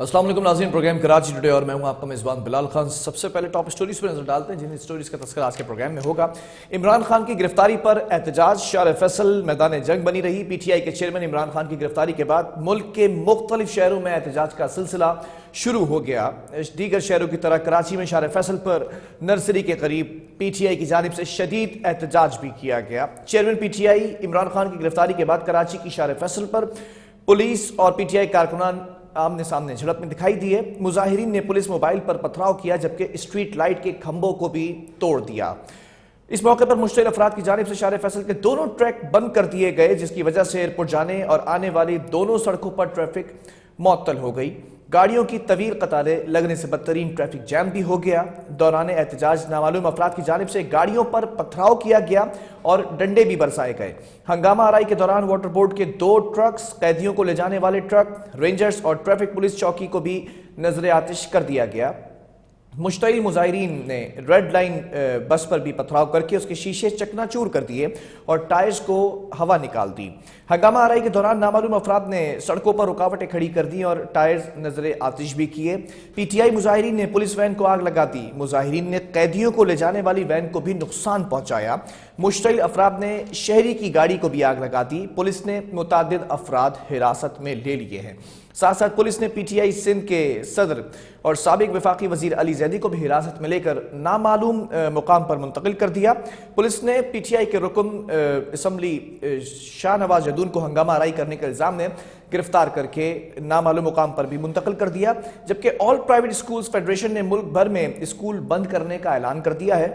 अस्सलाम वालेकुम नाज़रीन, प्रोग्राम कराची टुडे और मैं हूं आपका मेज़बान बिलाल खान। सबसे पहले टॉप स्टोरीज पर नजर डालते हैं जिन स्टोरीज का तस्करा आज के प्रोग्राम में होगा। इमरान खान की गिरफ्तारी पर एहतजाज, शार फैसल मैदान जंग बनी रही। पीटीआई के चेयरमैन इमरान खान की गिरफ्तारी के बाद मुल्क के मुख्तलिफ शहरों में एहतजाज का सिलसिला शुरू हो गया। दीगर शहरों की तरह कराची में शार फैसल पर नर्सरी के करीब पीटीआई की जानिब से शदीद एहतजाज भी किया गया। चेयरमैन पीटीआई इमरान खान की गिरफ्तारी के बाद कराची की शार फैसल पर पुलिस और पीटीआई कारकुनान आमने सामने झड़प में दिखाई दिए। मुजाहिरीन ने पुलिस मोबाइल पर पथराव किया जबकि स्ट्रीट लाइट के खंभों को भी तोड़ दिया। इस मौके पर मुश्तिल अफराद की जानिब से शार फैसल के दोनों ट्रैक बंद कर दिए गए, जिसकी वजह से एयरपोर्ट जाने और आने वाली दोनों सड़कों पर ट्रैफिक मुअत्तल हो गई। गाड़ियों की तवील कतारें लगने से बदतरीन ट्रैफिक जैम भी हो गया। दौरान एहतजाज नामालूम अफराद की जानिब से गाड़ियों पर पथराव किया गया और डंडे भी बरसाए गए। हंगामा आराई के दौरान वाटर बोर्ड के 2 ट्रक्स, कैदियों को ले जाने वाले ट्रक, रेंजर्स और ट्रैफिक पुलिस चौकी को भी नजर आतिश कर दिया गया। मुश्तइल मुजाहिरीन ने रेड लाइन बस पर भी पथराव करके उसके शीशे चकनाचूर कर दिए और टायर्स को हवा निकाल दी। हंगामा आराई के दौरान नामालूम अफराद ने सड़कों पर रुकावटें खड़ी कर दी और टायर्स नजर आतिश भी किए। पीटीआई मुजाहिरीन ने पुलिस वैन को आग लगा दी। मुजाहिरीन ने कैदियों को ले जाने वाली वैन को भी नुकसान पहुंचाया। मुश्तइल अफराद ने शहरी की गाड़ी को भी आग लगा दी। पुलिस ने मुतादिद अफराद हिरासत में ले लिए हैं। साथ साथ पुलिस ने पीटीआई सिंध के सदर और साबिक वफाकी वजीर अली जैदी को भी हिरासत में लेकर नामालूम मुकाम पर मुंतकिल कर दिया। पुलिस ने पीटीआई के रुकन असम्बली शाहनवाज जदून को हंगामा आराई करने के इल्जाम में गिरफ्तार करके नामालूम मुकाम पर भी मुंतकिल कर दिया। जबकि ऑल प्राइवेट स्कूल्स फेडरेशन ने मुल्क भर में स्कूल बंद करने का ऐलान कर दिया है।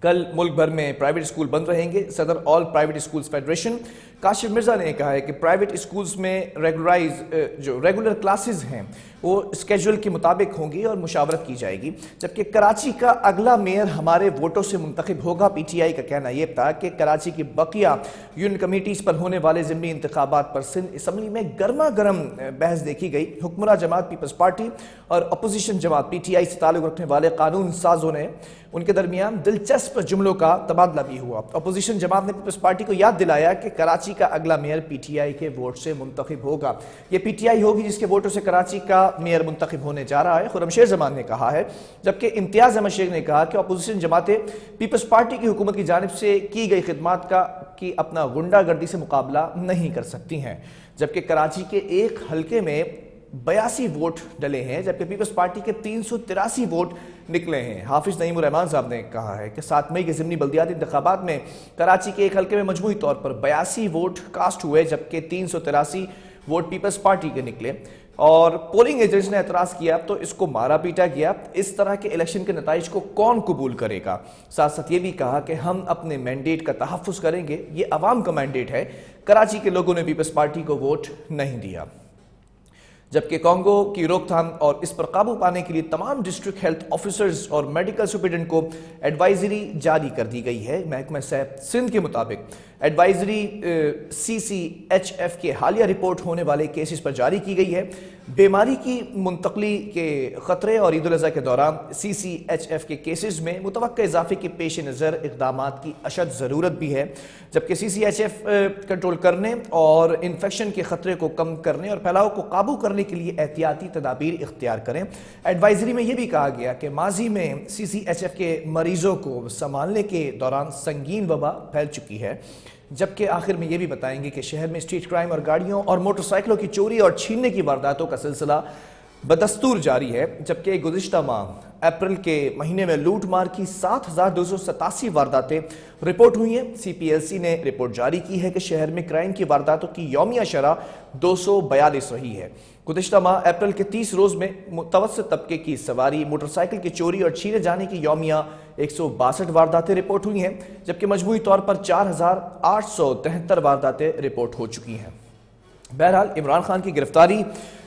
कल मुल्क भर में प्राइवेट स्कूल बंद रहेंगे। सदर all private schools federation Kashif Mirza ने कहा है कि प्राइवेट स्कूल्स में जो रेगुलर क्लासेस हैं वो स्केड्यूल के मुताबिक होंगी और मुशावरत की जाएगी। जबकि कराची का अगला मेयर हमारे वोटों से मुंतखब होगा। पीटीआई का कहना यह था कि कराची की बकिया यूनियन कमेटीज पर होने वाले ज़िमनी इंतखाबात पर सिंध असम्बली में गर्मा गर्म बहस देखी गई। हुक्मरान जमात पीपल्स पार्टी और अपोजिशन जमात पीटीआई से ताल्लुक रखने वाले कानून साजों ने उनके दरमियान दिलचस्प जुमलों का तबादला भी हुआ। अपोजिशन जमात ने पीपल्स पार्टी को याद दिलाया कि कराची का अगला मेयर पीटीआई के वोट से मुंतखब होगा। यह पीटीआई होगी जिसके वोटों से कराची का मेयर मुंतखब होने जा रहा है, खुर्रमशेर जमान ने कहा है। जबकि इम्तियाज अहमद शेख ने कहा कि अपोजिशन जमातें पीपल्स पार्टी की हुकूमत की जानिब से की गई खिदमात की अपना गुंडागर्दी से मुकाबला नहीं कर सकती हैं। जबकि कराची के एक हल्के में 82 वोट डले हैं, जबकि पीपल्स पार्टी के 383 वोट निकले हैं। हाफिज नईमुर रहमान साहब ने कहा है कि 7 मई के ज़िमनी बल्दियाती इंतखाबात में कराची के एक हल्के में मजमूई तौर पर 82 वोट कास्ट हुए, जबकि 383 वोट पीपल्स पार्टी के निकले। और पोलिंग एजेंट्स ने एतराज किया तो इसको मारा पीटा गया। इस तरह के इलेक्शन के नताइज को कौन कबूल करेगा। साथ साथ ये भी कहा कि हम अपने मैंडेट का तहफ़्फ़ुज़ करेंगे, ये अवाम का मैंडेट है। कराची के लोगों ने पीपल्स पार्टी को वोट नहीं दिया। जबकि कांगो की रोकथाम और इस पर काबू पाने के लिए तमाम डिस्ट्रिक्ट हेल्थ ऑफिसर्स और मेडिकल सुपरिटेंडेंट को एडवाइजरी जारी कर दी गई है। महकमा सेहत सिंध के मुताबिक एडवाइजरी CCHF के हालिया रिपोर्ट होने वाले केसेस पर जारी की गई है। बीमारी की मुंतकली के खतरे और ईद उल अज़हा के दौरान CCHF के केसेस में मुतवक्का इजाफे के पेश नज़र इक़दाम की अशद ज़रूरत भी है। जबकि CCHF कंट्रोल करने और इन्फेक्शन के खतरे को कम करने और फैलाव को काबू करने के लिए एहतियाती तदाबीर इख्तियार करें। एडवाइजरी में यह भी कहा गया कि माजी में CCHF के मरीजों को संभालने के दौरान संगीन वबा फैल चुकी है। जबकि आखिर में यह भी बताएंगे कि शहर में स्ट्रीट क्राइम और गाड़ियों और मोटरसाइकिलों की चोरी और छीनने की वारदातों का सिलसिला बदस्तूर जारी है। जबकि गुज़िश्ता माह अप्रैल के महीने में लूट मार की 7,287 वारदातें रिपोर्ट हुई हैं। CPLC ने रिपोर्ट जारी की है कि शहर में क्राइम की वारदातों की यौमिया शरह 242 रही है। गुज़िश्ता माह अप्रैल के 30 रोज में मुतवस्सित तबके की सवारी, मोटरसाइकिल की चोरी और छीने जाने की यौमिया 162 वारदातें रिपोर्ट हुई हैं, जबकि मजमूई तौर पर 4,873 वारदातें रिपोर्ट हो चुकी हैं। बहरहाल इमरान खान की गिरफ्तारी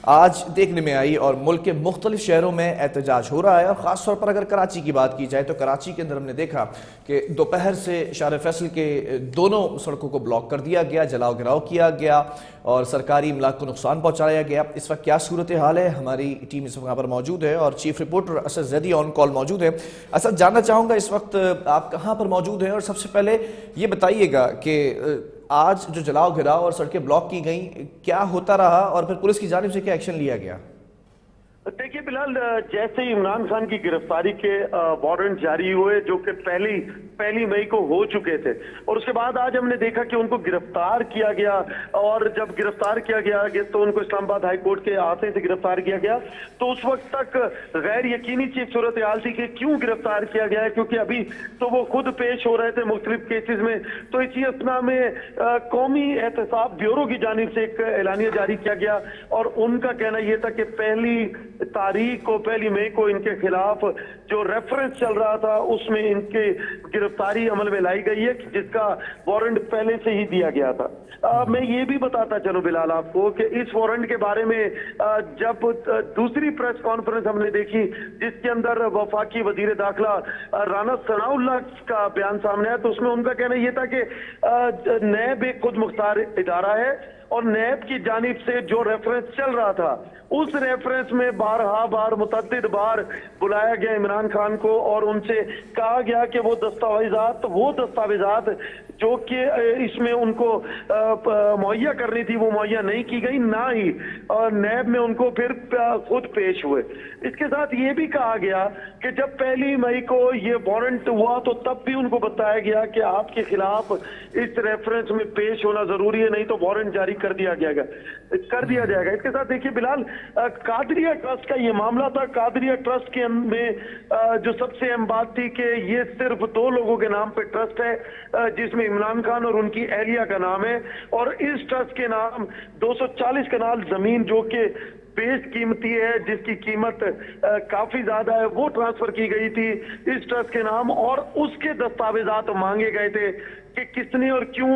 आज देखने में आई और मुल्क के मुख्तलिफ शहरों में एहतजाज हो रहा है। और ख़ासतौर पर अगर कराची की बात की जाए तो कराची के अंदर हमने देखा कि दोपहर से शार फैसल के दोनों सड़कों को ब्लॉक कर दिया गया, जलाओ गिराव किया गया और सरकारी इमलाक को नुकसान पहुँचाया गया। इस वक्त क्या सूरत हाल है, हमारी टीम इस वक्त यहाँ पर मौजूद है और chief reporter Asad Zaidi on call मौजूद है। असद, जानना चाहूँगा इस वक्त आप कहाँ पर मौजूद हैं और सबसे पहले ये बताइएगा कि आज जो जलाओ घिराव और सड़कें ब्लॉक की गई, क्या होता रहा और फिर पुलिस की जानिब से क्या एक्शन लिया गया? देखिए बिलाल, जैसे इमरान खान की गिरफ्तारी के वारंट जारी हुए जो कि पहली मई को हो चुके थे, और उसके बाद आज हमने देखा कि उनको गिरफ्तार किया गया। और जब गिरफ्तार किया गया तो उनको इस्लामाबाद हाई कोर्ट के आते से गिरफ्तार किया गया। तो उस वक्त तक गैर यकीनी सी एक सूरत हाल थी कि क्यों गिरफ्तार किया गया है, क्योंकि अभी तो वो खुद पेश हो रहे थे मुख्तलिफ केसेस में। तो इसी असना में कौमी एहतसाब ब्यूरो की जानिब से एक एलानिया जारी किया गया, और उनका कहना यह था कि पहली मई को इनके खिलाफ जो रेफरेंस चल रहा था उसमें इनके गिरफ्तारी अमल में लाई गई है, जिसका वारंट पहले से ही दिया गया था। मैं ये भी बताता चलूं बिलाल आपको कि इस वारंट के बारे में जब दूसरी प्रेस कॉन्फ्रेंस हमने देखी जिसके अंदर वफाकी वजीर दाखिला राना सनाउल्लाह का बयान सामने आया, तो उसमें उनका कहना यह था कि नैब एक खुद मुख्तार इदारा है, और नैब की जानिब से जो रेफरेंस चल रहा था उस रेफरेंस में मुतअद्दिद बार बुलाया गया इमरान खान को, और उनसे कहा गया कि वो दस्तावेजात जो कि इसमें उनको मुहैया करनी थी वो मुहैया नहीं की गई, ना ही नैब में उनको फिर खुद पेश हुए। इसके साथ ये भी कहा गया कि जब पहली मई को ये वारंट हुआ तो तब भी उनको बताया गया कि आपके खिलाफ इस रेफरेंस में पेश होना जरूरी है, नहीं तो वारंट जारी कर दिया जाएगा। इसके साथ देखिए बिलाल, कादरिया ट्रस्ट का ये मामला था। कादरिया ट्रस्ट के में जो सबसे अहम बात थी कि ये सिर्फ 2 लोगों के नाम पे ट्रस्ट है, जिसमें इमरान खान और उनकी एहलिया का नाम है, और इस ट्रस्ट के नाम 240 कनाल जमीन जो कि बेशकीमती है, जिसकी कीमत काफी ज्यादा है, वो ट्रांसफर की गई थी इस ट्रस्ट के नाम, और उसके दस्तावेजात मांगे गए थे कि किसने और क्यों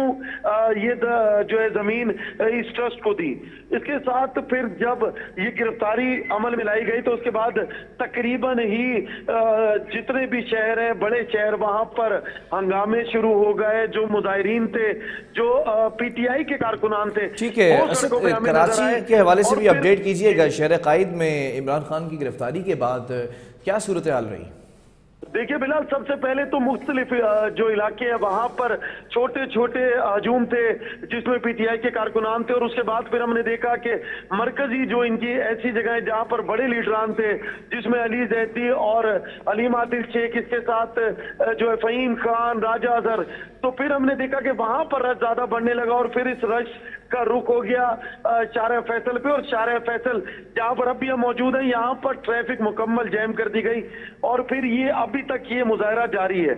ये जो है जमीन इस ट्रस्ट को दी। इसके साथ फिर जब ये गिरफ्तारी अमल में लाई गई तो उसके बाद तकरीबन ही जितने भी शहर हैं, बड़े शहर, वहां पर हंगामे शुरू हो गए। जो मुजाहिरीन थे, जो पीटीआई के कारकुनान थे, ठीक है असद, कराची के हवाले से भी अपडेट कीजिएगा। शहर कायद में इमरान खान की गिरफ्तारी के बाद क्या सूरत हाल रही? देखिए बिलाल, सबसे पहले तो मुख्तलिफ जो इलाके हैं वहां पर छोटे छोटे हजूम थे जिसमें पीटीआई के कारकुनान थे, और उसके बाद फिर हमने देखा कि मरकजी जो इनकी ऐसी जगह है जहां पर बड़े लीडरान थे, जिसमें अली जैदी और अलीम आदिल शेख, इसके साथ जो है फहीम खान, राजा अजहर, तो फिर हमने देखा कि वहां पर रश ज्यादा बढ़ने लगा, और फिर इस रश का रुख हो गया शारे फैसल पे, और शारे फैसल जहां पर अभी हम मौजूद हैं यहाँ पर ट्रैफिक मुकम्मल जैम कर दी गई, और फिर ये अभी तक ये मुजाहरा जारी है।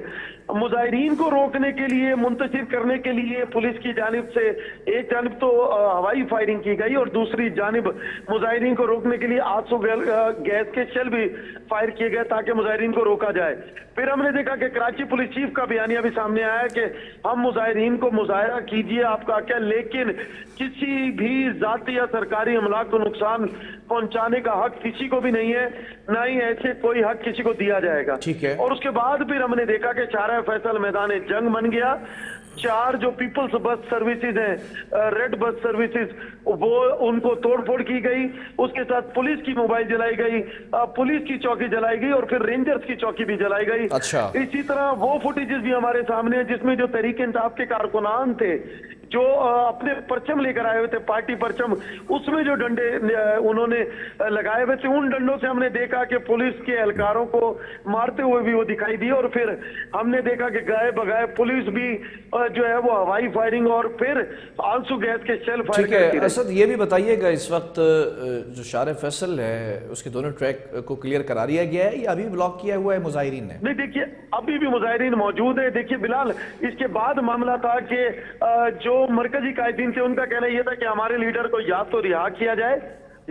मुजाहिरीन को रोकने के लिए, मुंतशिर करने के लिए पुलिस की जानिब से एक जानिब तो हवाई फायरिंग की गई, और दूसरी जानिब मुजाहिरीन को रोकने के लिए आंसू गैस के शेल भी फायर किए गए ताकि मुजाहिरीन को रोका जाए। फिर हमने देखा कि कराची पुलिस चीफ का बयानिया भी सामने आया कि हम मुजाहिरीन को मुजाहरा कीजिए आपका क्या, लेकिन किसी भी जाती या सरकारी अमलाक को नुकसान पहुंचाने का हक किसी को भी नहीं है, ना ही ऐसे कोई हक किसी को दिया जाएगा। ठीक है। और उसके बाद फिर हमने देखा कि शारा फैसल मैदान जंग बन गया। 4 जो पीपल्स बस सर्विसेज हैं, रेड बस सर्विसेज, वो उनको तोड़फोड़ की गई। उसके साथ पुलिस की मोबाइल जलाई गई, पुलिस की चौकी जलाई गई, और फिर रेंजर्स की चौकी भी जलाई गई। अच्छा। इसी तरह वो फुटेजेस भी हमारे सामने है जिसमें जो तहरीक इंसाफ के कारकुनान थे, जो अपने परचम लेकर आए हुए थे, पार्टी परचम, उसमें जो डंडे उन्होंने लगाए हुए थे, उन डंडों से हमने देखा कि पुलिस के एहलकारों को मारते हुए भी वो दिखाई दिए, और फिर हमने देखा कि गाये बगाए पुलिस भी जो है वो हवाई फायरिंग और फिर आंसू गैस के शेल फायर करती रही। असद, ये भी बताइएगा इस वक्त जो शारे फैसल है उसके दोनों ट्रैक को क्लियर करा दिया गया है या अभी ब्लॉक किया हुआ है मुजाहिरीन ने? नहीं, देखिए अभी भी मुजाहिरीन मौजूद है। देखिए बिलाल, इसके बाद मामला था कि जो मरकजी कायदीन थे उनका कहना यह था कि हमारे लीडर को या तो रिहा किया जाए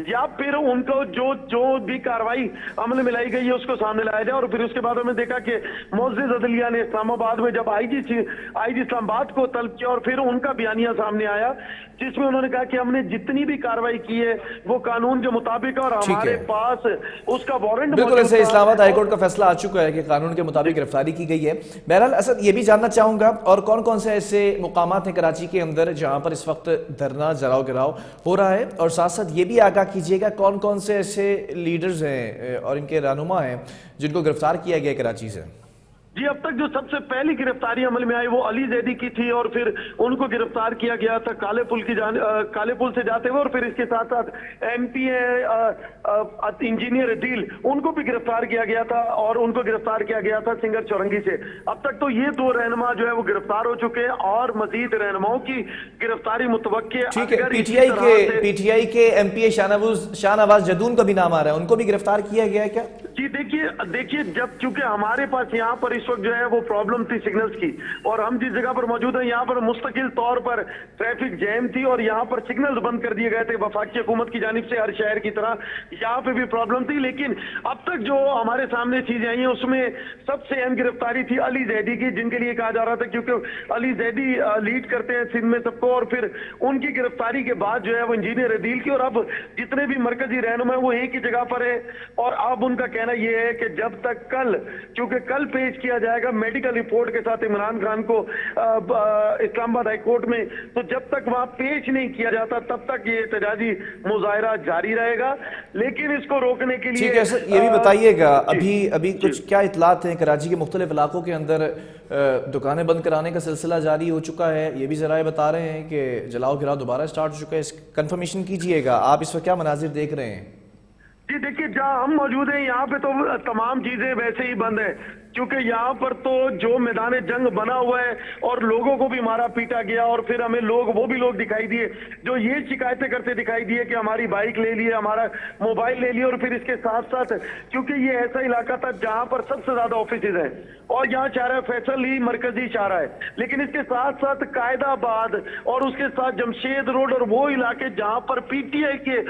या फिर उनको जो भी कार्रवाई अमल में लाई गई है उसको सामने लाया जाए। और फिर उसके बाद हमने देखा कि मोअज़्ज़िज़ अदलिया ने इस्लामाबाद में जब आईजी इस्लामाबाद को तलब किया, और फिर उनका बयानिया सामने आया जिसमें उन्होंने कहा कि हमने जितनी भी कार्रवाई की है वो कानून के मुताबिक, और हमारे पास उसका वारंट बिल्कुल ऐसे इस्लामाबाद हाईकोर्ट का फैसला आ चुका है कि कानून के मुताबिक गिरफ्तारी की गई है। बहरहाल असद, ये भी जानना चाहूंगा और कौन कौन से ऐसे मुकामात हैं कराची के अंदर जहां पर इस वक्त धरना जलाओ गिराव हो रहा है, और साथ साथ ये भी आगाह कीजिएगा कौन कौन से ऐसे लीडर्स हैं और इनके रहनुमा हैं जिनको गिरफ्तार किया गया कराची से? जी, अब तक जो सबसे पहली गिरफ्तारी अमल में आई वो अली जैदी की थी और फिर उनको गिरफ्तार किया गया था काले पुल से जाते हुए, और फिर इसके साथ साथ एमपीए इंजीनियर अदील, उनको भी गिरफ्तार किया गया था और उनको गिरफ्तार किया गया था सिंगर चौरंगी से। अब तक तो ये 2 रहनुमा जो है वो गिरफ्तार हो चुके हैं और मजीद रहनुमाओं की गिरफ्तारी मुतवक्की है। ठीक है, पीटीआई के एमपीए शाहनवाज जदून का भी नाम आ रहा है, उनको भी गिरफ्तार किया गया है क्या? जी देखिए जब चूंकि हमारे पास यहाँ पर इस वक्त जो है वो प्रॉब्लम थी सिग्नल्स की, और हम जिस जगह पर मौजूद हैं यहाँ पर मुस्तकिल तौर पर ट्रैफिक जैम थी और यहाँ पर सिग्नल्स बंद कर दिए गए थे वफाकी हुकूमत की जानिब से, हर शहर की तरह यहाँ पे भी प्रॉब्लम थी। लेकिन अब तक जो हमारे सामने चीजें आई हैं उसमें सबसे अहम गिरफ्तारी थी अली जैदी की, जिनके लिए कहा जा रहा था क्योंकि अली जैदी लीड करते हैं सिंध में सबको, और फिर उनकी गिरफ्तारी के बाद जो है वो इंजीनियर अदील की, और अब जितने भी मरकजी रहनुमा है वो एक ही जगह पर है। और अब उनका कहना यह है कि जब तक कल, क्योंकि कल पेश किया जाएगा मेडिकल रिपोर्ट के साथ इमरान खान को इस्लामाबाद हाई कोर्ट में, तो जब तक वहां पेश नहीं किया जाता तब तक ये एहतजाजी मुजाहिरा जारी रहेगा। लेकिन इसको रोकने के लिए ठीक है सर, ये भी बताइएगा अभी कुछ क्या इतलात हैं, कराची के मुख्तलिफ इलाकों के अंदर दुकानें बंद कराने का सिलसिला जारी हो चुका है, ये भी जराए बता रहे हैं कि जलाओ गिराओ दोबारा स्टार्ट हो चुका है, इस कंफर्मेशन कीजिएगा, आप इस वक्त क्या मनाजिर देख रहे हैं? जी देखिए, जहां हम मौजूद हैं यहाँ पे तो तमाम चीजें वैसे ही बंद है, क्योंकि यहाँ पर तो जो मैदान जंग बना हुआ है और लोगों को भी मारा पीटा गया, और फिर हमें वो भी लोग दिखाई दिए जो ये शिकायतें करते दिखाई दिए कि हमारी बाइक ले लिए, हमारा मोबाइल ले लिए, और फिर इसके साथ साथ क्योंकि ये ऐसा इलाका था जहां पर सबसे ज्यादा ऑफिस हैं और यहाँ शाहरा फैसल ही मरकजी शाहरा है, लेकिन इसके साथ साथ कायदाबाद और उसके साथ जमशेद रोड और वो इलाके जहां पर पीटीआई के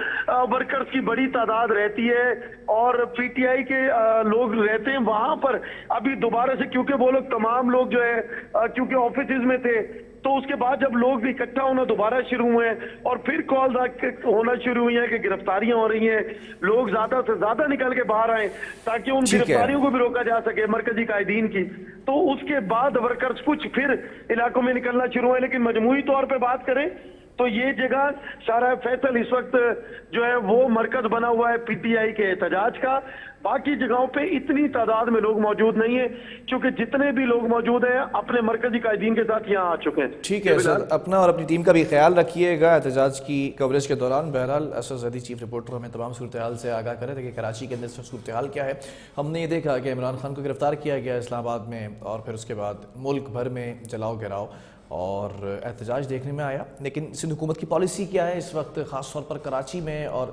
वर्कर्स की बड़ी तादाद रहती है और पीटीआई के लोग रहते हैं, वहां पर अभी दोबारा से, क्योंकि वो लोग तमाम लोग जो है क्योंकि ऑफिस में थे, तो उसके बाद जब लोग इकट्ठा होना दोबारा शुरू हुए हैं और फिर कॉल होना शुरू हुई है कि गिरफ्तारियां हो रही हैं, लोग ज्यादा से ज्यादा निकल के बाहर आए ताकि उन गिरफ्तारियों को भी रोका जा सके मरकजी कायदीन की। तो उसके बाद वर्कर्स कुछ फिर इलाकों में निकलना शुरू हुए, लेकिन मजमूई तौर पर बात करें तो ये जगह शाहरा फैसल इस वक्त जो है वो मरकज बना हुआ है पीटीआई के एहतजाज का। बाकी जगहों पे इतनी तादाद में लोग मौजूद नहीं है, क्योंकि जितने भी लोग मौजूद हैं अपने मरकजी कायदीन के साथ यहाँ आ चुके हैं। ठीक है सर, अपना और अपनी टीम का भी ख्याल रखिएगा एहतजाज की कवरेज के दौरान। बहरहाल असद जैदी चीफ रिपोर्टर हमें तमाम सूरत हाल से आगाह करे थे कि कराची के अंदर सूरत हाल क्या है। हमने ये देखा कि इमरान खान को गिरफ्तार किया गया इस्लामाबाद में, और फिर उसके बाद मुल्क भर में जलाओ गिराओ और एहतजाज देखने में आया। लेकिन सिंध हुकूमत की पॉलिसी क्या है इस वक्त, ख़ास तौर पर कराची में और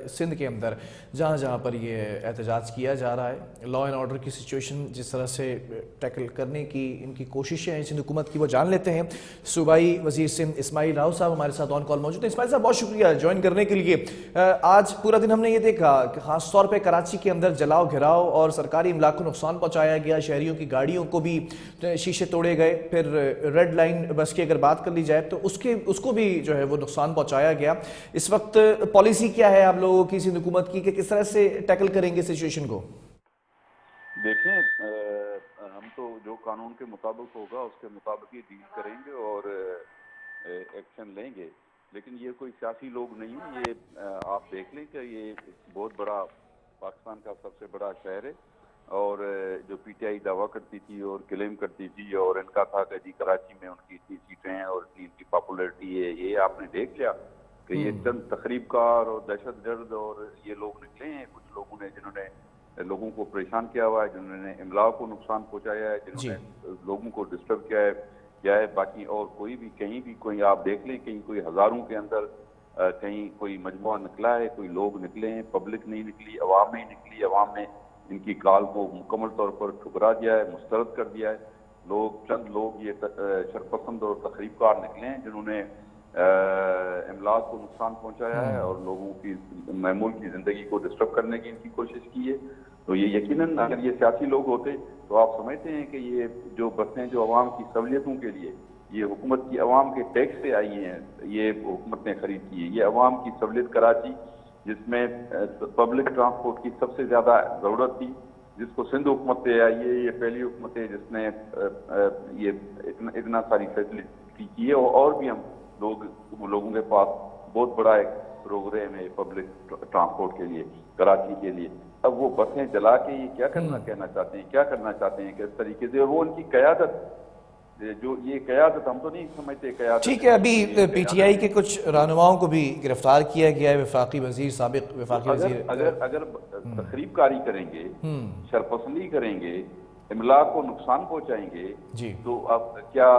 सिंध के अंदर जहाँ जहाँ पर ये एहतजाज किया जा रहा है, लॉ एंड ऑर्डर की सिचुएशन जिस तरह से टैकल करने की इनकी कोशिशें हैं सिंध हुकूमत की, वो जान लेते हैं। सूबाई वज़ीर सिंध इस्माइल राव साहब हमारे साथ ऑन कॉल मौजूद हैं। इस्माइल साहब, बहुत शुक्रिया ज्वाइन करने के लिए। आज पूरा दिन हमने ये देखा कि ख़ास तौर पर कराची के अंदर जलाओ घिराव और सरकारी इमलाक को नुकसान पहुँचाया गया, शहरियों की गाड़ियों को भी शीशे तोड़े गए, फिर रेड लाइन बस की अगर बात कर ली जाए तो उसको भी जो है वो नुकसान पहुंचाया गया। इस वक्त पॉलिसी क्या है आप लोगों की सिंध हुकूमत की कि किस तरह से टैकल करेंगे सिचुएशन को? देखें, हम तो जो कानून के मुताबिक होगा उसके मुताबिक ही डील करेंगे और एक्शन लेंगे, लेकिन ये कोई सियासी लोग नहीं है। ये आप देख लें कि ये बहुत बड़ा पाकिस्तान का सबसे बड़ा शहर है और जो पीटीआई दावा करती थी और क्लेम करती थी और इनका था कि जी कराची में उनकी इतनी सीटें हैं और इतनी इनकी पॉपुलैरिटी है, ये आपने देख लिया कि ये चंद तकरीबकार और दहशतगर्द और ये लोग निकले हैं। कुछ लोगों ने जिन्होंने लोगों को परेशान किया हुआ है, जिन्होंने इमला को नुकसान पहुंचाया है, जिन्होंने लोगों को डिस्टर्ब किया है। बाकी और कोई भी कहीं भी कोई आप देख लें, कहीं कोई हजारों के अंदर कहीं कोई मजमुआ निकला है, कोई लोग निकले हैं, पब्लिक नहीं निकली, अवाम नहीं निकली। अवाम ने इनकी काल को मुकम्मल तौर पर ठुकरा दिया है, मुस्तरद कर दिया है। चंद लोग ये शरपसंद और तकरीबकार निकले हैं जिन्होंने इमलाक को नुकसान पहुंचाया है और लोगों की मामूल की जिंदगी को डिस्टर्ब करने की इनकी कोशिश की है। तो ये यकीनन अगर ये सियासी लोग होते तो आप समझते हैं कि ये जो बसें जो अवाम की सहूलियतों के लिए ये हुकूमत की अवाम के टैक्स से आई हैं, ये हुकूमत ने खरीद की है। ये अवाम की सहूलियत कराची जिसमें पब्लिक ट्रांसपोर्ट की सबसे ज्यादा जरूरत थी, जिसको सिंध हुकूमत से आई है, ये पहली हुकूमत है जिसने ये इतना सारी फैसिलिटी की है। और भी हम लोगों के पास बहुत बड़ा एक प्रोग्राम है पब्लिक ट्रांसपोर्ट के लिए, कराची के लिए। अब वो बसें जला के ये क्या कहना चाहते हैं, क्या करना चाहते हैं, किस तरीके से, वो उनकी क़यादत, जो ये क़यादत हम तो नहीं समझते क़यादत। ठीक है, अभी पीटीआई के कुछ रहनुमाओं को भी गिरफ्तार किया गया है, वफाकी वजीर, साबिक वफाकी वजीर। अगर तकरीबकारी करेंगे, शरपसंदी करेंगे, इमला को नुकसान पहुंचाएंगे जी, तो अब क्या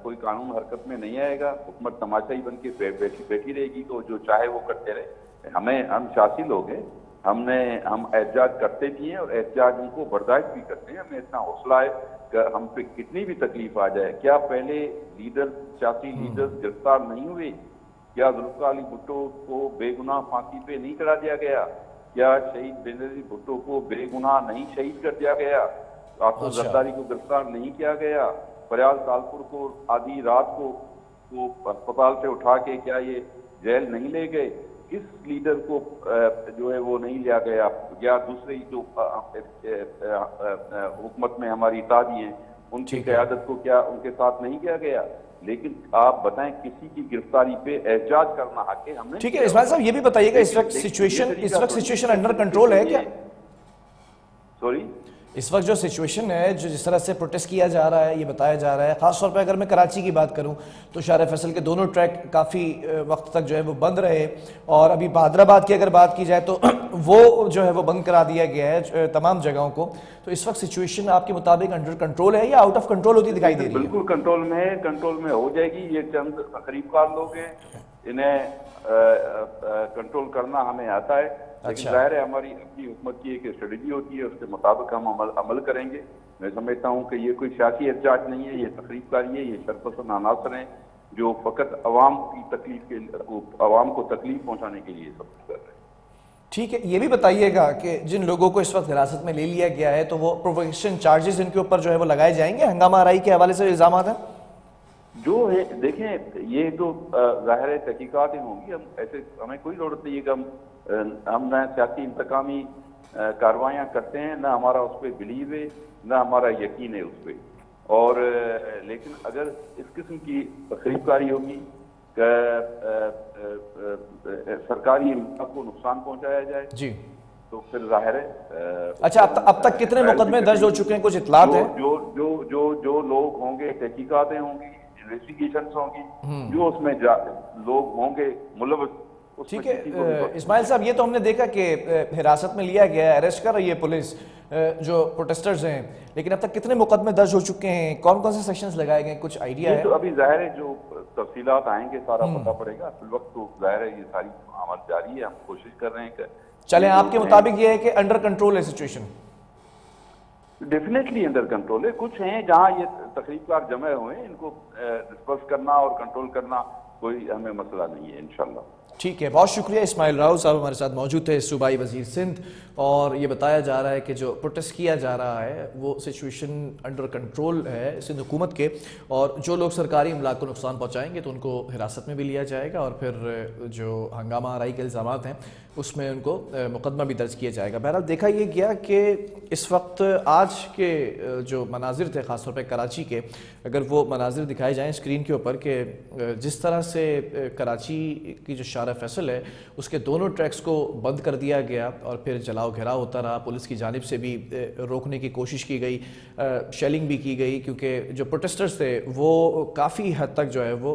कोई कानून हरकत में नहीं आएगा? हुकूमत तमाशाई बन के बैठी रहेगी तो जो चाहे वो करते रहे। हम शासी लोग हैं, हम एहतजाज करते भी हैं और एहतजाज उनको बर्दाश्त भी करते हैं। हमें इतना हौसला है कि हम पे कितनी भी तकलीफ आ जाए। क्या पहले सियासी लीडर्स गिरफ्तार नहीं हुए? क्या जुल्फ़िकार अली भुट्टो को बेगुनाह फांसी पे नहीं चढ़ा दिया गया? क्या शहीद बेनज़ीर भुट्टो को बेगुनाह नहीं शहीद कर दिया गया? आसिफ जरदारी को गिरफ्तार नहीं किया गया? फरियाद तालपुर को आधी रात को अस्पताल से उठा के क्या ये जेल नहीं ले गए? किस लीडर को जो है वो नहीं लिया गया? या दूसरे जो हुकूमत में हमारी ताजी हैं उनकी क़यादत को क्या उनके साथ नहीं किया गया? लेकिन आप बताएं, किसी की गिरफ्तारी पे एहतजाज करना हक है? हमने ठीक है इस्माइल साहब, ये भी बताइएगा इस वक्त सिचुएशन अंडर कंट्रोल है क्या? सॉरी, इस वक्त जो सिचुएशन है, जो जिस तरह से प्रोटेस्ट किया जा रहा है, ये बताया जा रहा है, खासतौर पे अगर मैं कराची की बात करूं तो शार फैसल के दोनों ट्रैक काफ़ी वक्त तक जो है वो बंद रहे, और अभी हैदराबाद की अगर बात की जाए तो वो जो है वो बंद करा दिया गया है तमाम जगहों को। तो इस वक्त सिचुएशन आपके मुताबिक अंडर कंट्रोल है या आउट ऑफ कंट्रोल होती दिखाई दे रही है? बिल्कुल कंट्रोल में हो जाएगी। ये चंद तकरीबकार लोग हैं, इन्हें कंट्रोल करना हमें आता है। लेकिन जाहिर है हमारी अपनी हुकूमत की एक स्ट्रेटजी होती है, उसके मुताबिक हम अमल करेंगे। मैं समझता हूँ कि ये कोई सियासी एहतजाज नहीं है, ये तकरीबकारी है, ये शरपसंद अनासर हैं जो फ़कत अवाम को तकलीफ पहुँचाने के लिए सब कुछ कर रहे हैं। ठीक है, ये भी बताइएगा कि जिन लोगों को इस वक्त हिरासत में ले लिया गया है तो वो प्रोवोकेशन चार्जेस इनके ऊपर जो है वो लगाए जाएंगे, हंगामा आराई के हवाले से इल्जाम हैं जो है। देखें, ये तो ज़ाहिर है तहकीकात होंगी, हमें कोई ज़रूरत नहीं है कि हम न सियासी इंतकामी कार्रवाइयाँ करते हैं, ना हमारा उस पर बिलीव है, ना हमारा यकीन है उस पर। और लेकिन अगर इस किस्म की तकरीबकारी होगी, सरकारी इमदाद को नुकसान पहुंचाया जाए जी, तो फिर जाहिर है। अच्छा, अब तक कितने मुकदमे दर्ज हो चुके हैं, कुछ इत्तलात है? जो लोग होंगे, तहकीकातें होंगी, इन्वेस्टिगेशंस होंगी, जो उसमें लोग होंगे मुलव्वस। ठीक है इस्माइल साहब, ये तो हमने देखा कि हिरासत में लिया गया है, अरेस्ट कर रही है पुलिस जो प्रोटेस्टर्स हैं, लेकिन अब तक कितने मुकदमे दर्ज हो चुके हैं, कौन कौन से सेक्शंस लगाए गए, कुछ आइडिया है? तो अभी जाहिर है जो तफसीलात आएंगे सारा पता पड़ेगा। फिल वक्त तो जाहिर है ये सारी अमल जारी है, हम कोशिश कर रहे हैं कि चले। आपके मुताबिक ये है कि अंडर कंट्रोल है सिचुएशन? डेफिनेटली अंडर कंट्रोल है। कुछ हैं जहां ये तकरीबकार जमे हुए हैं, इनको डिस्पर्स करना और कंट्रोल करना कोई हमें मसला नहीं है इंशाल्लाह। ठीक है, बहुत शुक्रिया। इस्माइल राव साहब हमारे साथ मौजूद थे, सूबाई वजीर सिंध, और ये बताया जा रहा है कि जो प्रोटेस्ट किया जा रहा है वो सिचुएशन अंडर कंट्रोल है सिंध हुकूमत के, और जो लोग सरकारी इमलाक को नुकसान पहुंचाएंगे तो उनको हिरासत में भी लिया जाएगा, और फिर जो हंगामा आराई के इल्ज़ामात हैं उसमें उनको मुकदमा भी दर्ज किया जाएगा। बहरहाल देखा ये गया कि इस वक्त आज के जो मनाजिर थे, ख़ासतौर पर कराची के, अगर वो मनाजिर दिखाए जाएँ स्क्रीन के ऊपर कि जिस तरह से कराची की जो शार फैसल है उसके दोनों ट्रैक्स को बंद कर दिया गया और फिर जलाओ घेराव होता रहा, पुलिस की जानिब से भी रोकने की कोशिश की गई, शेलिंग भी की गई, क्योंकि जो प्रोटेस्टर्स थे वो काफ़ी हद तक जो है वो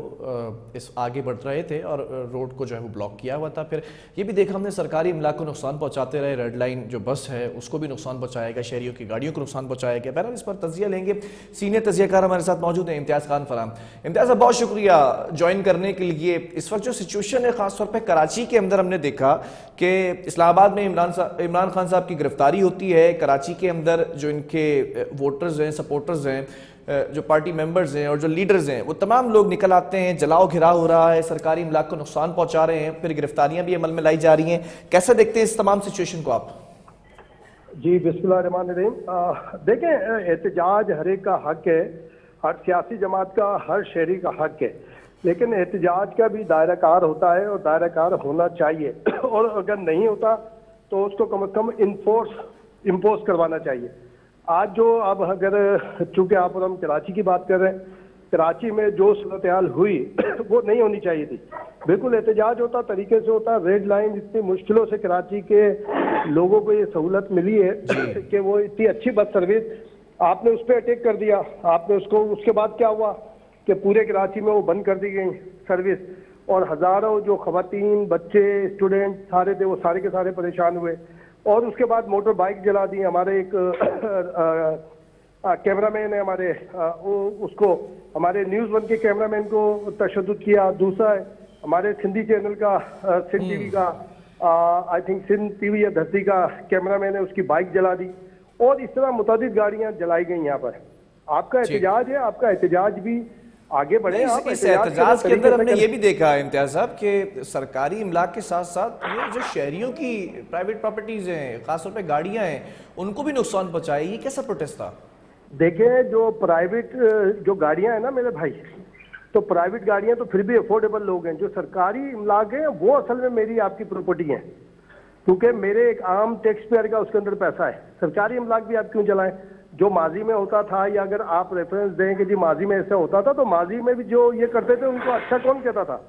इस आगे बढ़ रहे थे और रोड को जो है वो ब्लॉक किया हुआ था। फिर ये भी देखा हमने सरकारी इमलाक को नुकसान पहुंचाते रहे, रेड लाइन जो बस है उसको भी नुकसान पहुंचाया गया, शहरियों की गाड़ियों को नुकसान पहुंचाया गया। बहरहाल इस पर तजिया लेंगे, सीनियर तजियाकार हमारे साथ मौजूद हैं इम्तियाज़ खान फराम। इम्तियाज़ साहब बहुत शुक्रिया ज्वाइन करने के लिए। इस वक्त जो सिचुएशन है खासतौर पर कराची के अंदर, हमने देखा कि इस्लामाबाद में इमरान खान साहब की गिरफ्तारी होती है, कराची के अंदर जो इनके वोटर्स हैं, सपोर्टर्स हैं, जो पार्टी मेंबर्स हैं और जो लीडर्स हैं, वो तमाम लोग निकल आते हैं, जलाओ घिराव हो रहा है, सरकारी इमलाक को नुकसान पहुंचा रहे हैं, फिर गिरफ्तारियां भी अमल में लाई जा रही हैं। कैसे देखते हैं इस तमाम सिचुएशन को आप? जी बिस्मिल्लाहिर्रहमानिर्रहीम। देखें, एहतजाज हर एक का हक है, हर सियासी जमात का, हर शहरी का हक है, लेकिन एहतजाज का भी दायरा कार होता है और दायरा कार होना चाहिए, और अगर नहीं होता तो उसको कम से कम इम्पोज करवाना चाहिए। आज जो अब अगर चूंकि आप और हम कराची की बात कर रहे हैं, कराची में जो सूरत हाल हुई वो नहीं होनी चाहिए थी। बिल्कुल एहतजाज होता, तरीके से होता। रेड लाइन इतनी मुश्किलों से कराची के लोगों को ये सहूलत मिली है कि वो इतनी अच्छी बस सर्विस, आपने उस पर अटैक कर दिया। आपने उसको, उसके बाद क्या हुआ कि पूरे कराची में वो बंद कर दी गई सर्विस, और हजारों जो खवातीन, बच्चे, स्टूडेंट सारे थे, वो सारे के सारे परेशान हुए। और उसके बाद मोटर बाइक जला दी। हमारे एक कैमरामैन है हमारे, उसको, हमारे न्यूज़ 1 के कैमरामैन को तशद्दुद किया। दूसरा है हमारे सिंधी चैनल का, सिंध टीवी का, आई थिंक सिंध टीवी या धरती का कैमरामैन है, उसकी बाइक जला दी। और इस तरह मुतअद्दिद गाड़ियां जलाई गई यहाँ पर। आपका एहतजाज है, आपका एहतजाज भी आगे बढ़े। आप इस एहतजाज के अंदर हमने ये भी देखा है इम्तियाज साहब कि सरकारी इमलाक के साथ साथ ये जो शहरियों की प्राइवेट प्रॉपर्टीज हैं, खासतौर पे गाड़ियां हैं, उनको भी नुकसान पहुंचा है। ये कैसा प्रोटेस्ट था? देखिए, जो प्राइवेट जो गाड़ियां हैं ना मेरे भाई, तो प्राइवेट गाड़ियां तो फिर भी अफोर्डेबल लोग हैं। जो सरकारी इमलाक है वो असल में मेरी आपकी प्रॉपर्टी है, क्योंकि मेरे एक आम टैक्स पेयर का उसके अंदर पैसा है। सरकारी इमलाक भी आप क्यों चलाएं? जो माजी में होता था, या अगर आप रेफरेंस दें कि जी माजी में ऐसा होता था, तो माजी में भी जो ये करते थे उनको अच्छा कौन कहता था?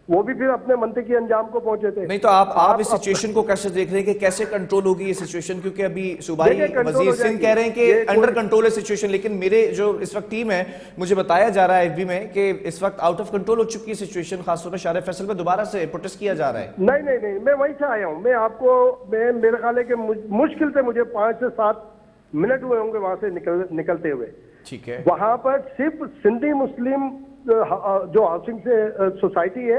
वो भी फिर अपने मंतकी अंजाम को पहुंचे थे। नहीं तो आप इस सिचुएशन को कैसे देख रहे हैं कि कैसे कंट्रोल होगी ये सिचुएशन? क्योंकि अभी सूबाई वजीर सिंध कह रहे हैं कि अंडर कंट्रोल है सिचुएशन, लेकिन मेरे जो इस वक्त टीम है, मुझे बताया जा रहा है एफबी में कि इस वक्त आउट ऑफ कंट्रोल हो चुकी है सिचुएशन, खासतौर पर शार फैसल में दोबारा से प्रोटेस्ट किया जा रहा है। नहीं, मैं वहीं से आया हूँ। मैं आपको, मेरे ख्याल है कि मुश्किल से मुझे 5 से 7 मिनट हुए होंगे वहां से निकलते हुए। ठीक है। वहां पर सिर्फ सिंधी मुस्लिम जो हाउसिंग से सोसाइटी है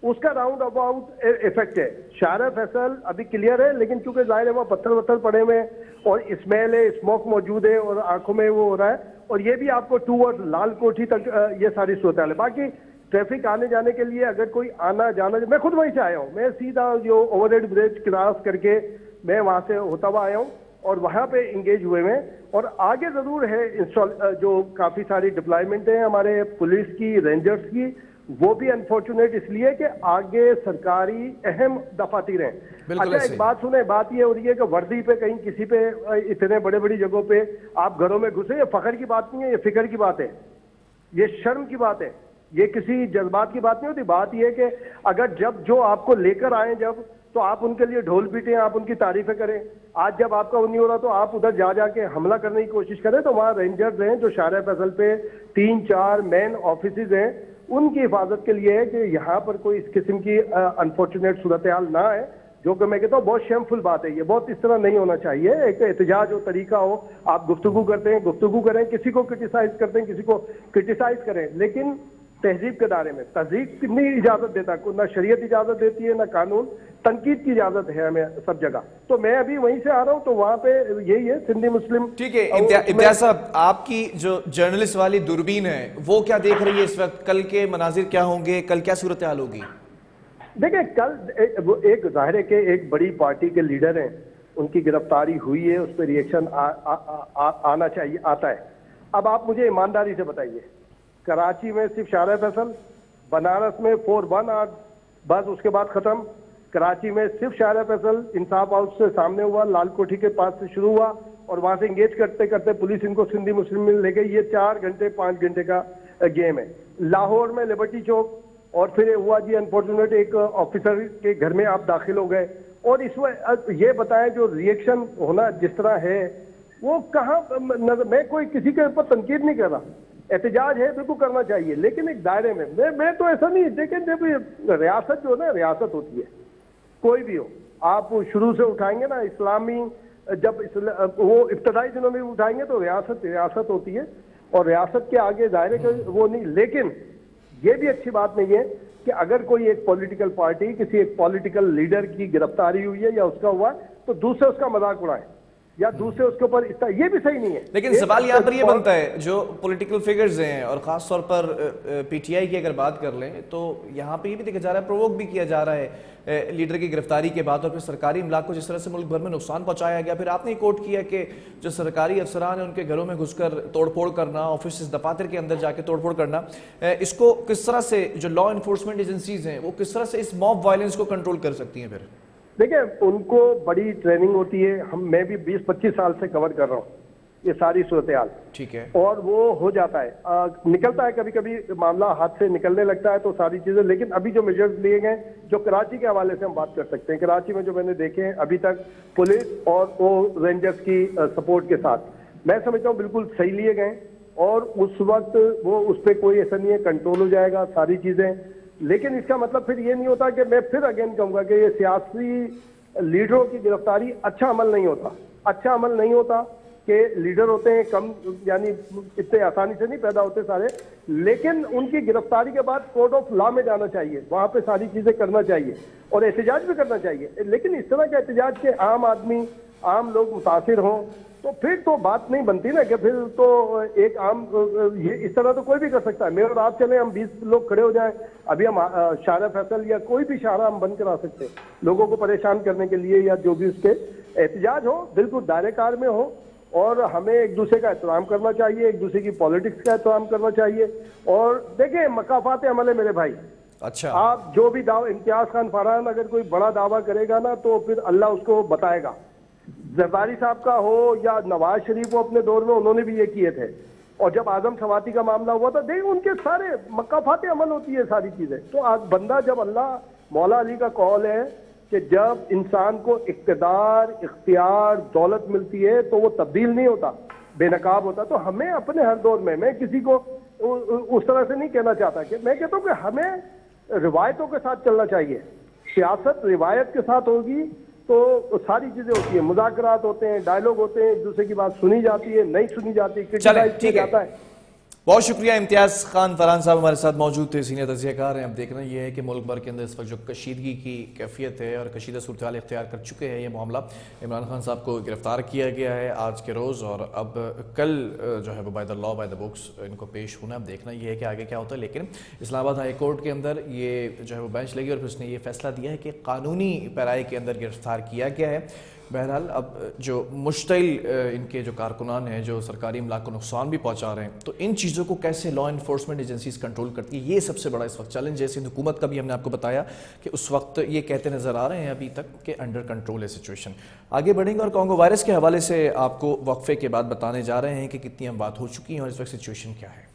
उसका राउंड अबाउट इफेक्ट है। शार फैसल अभी क्लियर है, लेकिन चूंकि जाहिर है वहाँ पत्थर वत्थर पड़े हुए हैं और स्मेल है, स्मोक मौजूद है और आंखों में वो हो रहा है। और ये भी आपको टूवर्ड लाल कोठी तक ये सारी सूरत है। बाकी ट्रैफिक आने जाने के लिए अगर कोई आना जाना, मैं खुद वहीं से आया हूँ। मैं सीधा जो ओवरहेड ब्रिज क्रॉस करके मैं वहां से होता हुआ आया हूँ और वहां पे इंगेज हुए हैं। और आगे जरूर है इंस्टॉल, जो काफी सारी डिप्लॉयमेंट है हमारे पुलिस की, रेंजर्स की, वो भी अनफॉर्चुनेट इसलिए कि आगे सरकारी अहम दफातर हैं। अच्छा, एक बात सुने, बात ये हो रही है कि वर्दी पे कहीं किसी पे इतने बड़े बड़ी जगहों पे आप घरों में घुसे, ये फखर की बात नहीं है, ये फिक्र की बात है, ये शर्म की बात है, ये किसी जज्बात की बात नहीं होती। बात यह है कि अगर जब जो आपको लेकर आए जब, तो आप उनके लिए ढोल पीटें, आप उनकी तारीफें करें। आज जब आपका वो नहीं हो रहा तो आप उधर जा जाके हमला करने की कोशिश करें। तो वहाँ रेंजर्स हैं जो शार फैसल पे 3-4 मेन ऑफिसेज हैं, उनकी हिफाजत के लिए है कि यहाँ पर कोई इस किस्म की अनफॉर्चुनेट सूरत हाल ना है, जो कि मैं कहता हूँ बहुत शेमफुल बात है। ये बहुत इस तरह नहीं होना चाहिए। एक एहतजाज हो, तरीका हो, आप गुफ्तगू करते हैं, गुफ्तगू करें, किसी को क्रिटिसाइज करते हैं, किसी को क्रिटिसाइज करें, लेकिन तहजीब के दायरे में। तहजीब नहीं इजाजत देता, ना शरीयत इजाजत देती है, ना कानून। तनकीद की इजाजत है हमें सब जगह। तो मैं अभी वहीं से आ रहा हूं, तो वहां पे यही है सिंधी मुस्लिम। ठीक है इम्तियाज साहब, आपकी जो जर्नलिस्ट वाली दूरबीन है वो क्या देख रही है इस वक्त? कल के मनाजिर क्या होंगे, कल क्या सूरत हाल होगी? देखिए, कल एक जाहिर है कि एक बड़ी पार्टी के लीडर हैं, उनकी गिरफ्तारी हुई है, उस पर रिएक्शन आना चाहिए, आता है। अब आप मुझे ईमानदारी से बताइए, कराची में सिर्फ शार फैसल, बनारस में 418 बस, उसके बाद खत्म। कराची में सिर्फ शार फैसल इंसाफ हाउस से सामने हुआ, लाल कोठी के पास से शुरू हुआ और वहां से इंगेज करते करते पुलिस इनको सिंधी मुस्लिम में ले गई। ये 4 घंटे 5 घंटे का गेम है। लाहौर में लिबर्टी चौक, और फिर हुआ जी अनफॉर्चुनेट एक ऑफिसर के घर में आप दाखिल हो गए। और इसमें ये बताएं जो रिएक्शन होना जिस तरह है वो कहाँ, मैं कोई किसी के ऊपर तनकीद नहीं कर रहा, एहतजाज है बिल्कुल करना चाहिए, लेकिन एक दायरे में। मैं तो ऐसा नहीं, लेकिन जब रियासत जो है ना, रियासत होती है, कोई भी हो, आप शुरू से उठाएंगे ना इस्लामी, जब वो इब्तदाई दिनों में उठाएंगे तो रियासत होती है, और रियासत के आगे दायरे का वो नहीं। लेकिन ये भी अच्छी बात नहीं है कि अगर कोई एक पॉलिटिकल पार्टी, किसी एक पॉलिटिकल लीडर की गिरफ्तारी हुई है या उसका हुआ, तो दूसरे उसका मजाक उड़ाए या दूसरे उसके ऊपर, ये भी सही नहीं है। लेकिन सवाल यहाँ पर ये बनता है, जो पॉलिटिकल फिगर्स हैं और खास तौर पर पीटीआई की अगर बात कर लें, तो यहाँ पे ये भी देखा जा रहा है, प्रोवोक भी किया जा रहा है लीडर की गिरफ्तारी के बाद, और फिर सरकारी इमलाक को जिस तरह से मुल्क भर में नुकसान पहुंचाया गया। फिर आपने कोट किया कि जो सरकारी अफसरान है उनके घरों में घुसकर तोड़फोड़ करना, ऑफिस दफातर के अंदर जाके तोड़फोड़ करना, इसको किस तरह से जो लॉ इन्फोर्समेंट एजेंसीज हैं वो किस तरह से इस मॉब वायलेंस को कंट्रोल कर सकती हैं? फिर देखिए, उनको बड़ी ट्रेनिंग होती है। मैं भी 20-25 साल से कवर कर रहा हूँ। ये सारी सूरत-ए-हाल। ठीक है। और वो हो जाता है, निकलता है कभी कभी मामला हाथ से निकलने लगता है तो सारी चीजें। लेकिन अभी जो मेजर्स लिए गए, जो कराची के हवाले से हम बात कर सकते हैं, कराची में जो मैंने देखे हैं अभी तक पुलिस और वो रेंजर्स की सपोर्ट के साथ, मैं समझता हूँ बिल्कुल सही लिए गए। और उस वक्त वो उस पर कोई ऐसा नहीं है, कंट्रोल हो जाएगा सारी चीजें। लेकिन इसका मतलब फिर ये नहीं होता कि मैं फिर अगेन कहूंगा कि ये सियासी लीडरों की गिरफ्तारी अच्छा अमल नहीं होता। अच्छा अमल नहीं होता कि लीडर होते हैं कम, यानी इतने आसानी से नहीं पैदा होते सारे, लेकिन उनकी गिरफ्तारी के बाद कोर्ट ऑफ लॉ में जाना चाहिए, वहां पे सारी चीजें करना चाहिए और एहतजाज भी करना चाहिए। लेकिन इस तरह का एहतजाज के आम आदमी, आम लोग मुतासिर हों तो फिर तो बात नहीं बनती ना, कि फिर तो एक आम ये इस तरह तो कोई भी कर सकता है। मैं और आप चले, हम 20 लोग खड़े हो जाएं, अभी हम शारा फैसल या कोई भी शारा हम बंद करा सकते हैं लोगों को परेशान करने के लिए, या जो भी उसके एहतजाज हो बिल्कुल दायरेकार में हो। और हमें एक दूसरे का एहतराम करना चाहिए, एक दूसरे की पॉलिटिक्स का एहतराम करना चाहिए। और देखिए मकाफात अमल है मेरे भाई। अच्छा, आप जो भी दावा, इम्तियाज खान फरहान अगर कोई बड़ा दावा करेगा ना तो फिर अल्लाह उसको बताएगा। जरदारी साहब का हो या नवाज शरीफ हो, अपने दौर में उन्होंने भी ये किए थे। और जब आजम सवाती का मामला हुआ था, देखिए उनके सारे मकाफात अमल होती है सारी चीजें। तो आज बंदा, जब अल्लाह, मौला अली का कौल है कि जब इंसान को इख्तियार, इख्तियार, दौलत मिलती है तो वो तब्दील नहीं होता, बेनकाब होता। तो हमें अपने हर दौर में, मैं किसी को उस तरह से नहीं कहना चाहता, कि मैं कहता हूँ कि हमें रिवायतों के साथ चलना चाहिए। सियासत रिवायत के साथ होगी तो सारी चीजें होती है, मुज़ाकरात होते हैं, डायलॉग होते हैं, एक दूसरे की बात सुनी जाती है, नहीं सुनी जाती, क्रिटिसाइज किया जाता है। बहुत शुक्रिया। इम्तियाज खान फरहान साहब हमारे साथ मौजूद थे, सीनियर तजियाकार हैं। अब देखना यह है कि मुल्क भर के अंदर इस वक्त जो कशीदगी की कैफियत है और कशीदा सूरत हाल इख्तियार कर चुके हैं, ये मामला इमरान खान साहब को गिरफ्तार किया गया है आज के रोज़, और अब कल जो है वो by the law by the books इनको पेश होना। अब देखना यह है कि आगे क्या होता है। लेकिन इस्लामाबाद हाई कोर्ट के अंदर ये जो है वो बेंच लगी और फिर उसने ये फैसला दिया है कि कानूनी पैराई के अंदर गिरफ्तार किया गया है। बहरहाल अब जो मुश्तिल इनके जो कारकुनान हैं, जो सरकारी इमलाक को नुकसान भी पहुंचा रहे हैं, तो इन चीज़ों को कैसे लॉ इन्फोर्समेंट एजेंसीज कंट्रोल करती है, ये सबसे बड़ा इस वक्त चैलेंज है। सिंध हुकूमत का भी हमने आपको बताया कि उस वक्त ये कहते नज़र आ रहे हैं अभी तक कि अंडर कंट्रोल है सिचुएशन। आगे बढ़ेंगे और कॉन्गो वायरस के हवाले से आपको वक्फे के बाद बताने जा रहे हैं कि कितनी हम बात हो चुकी हैं और इस वक्त सिचुएशन क्या है।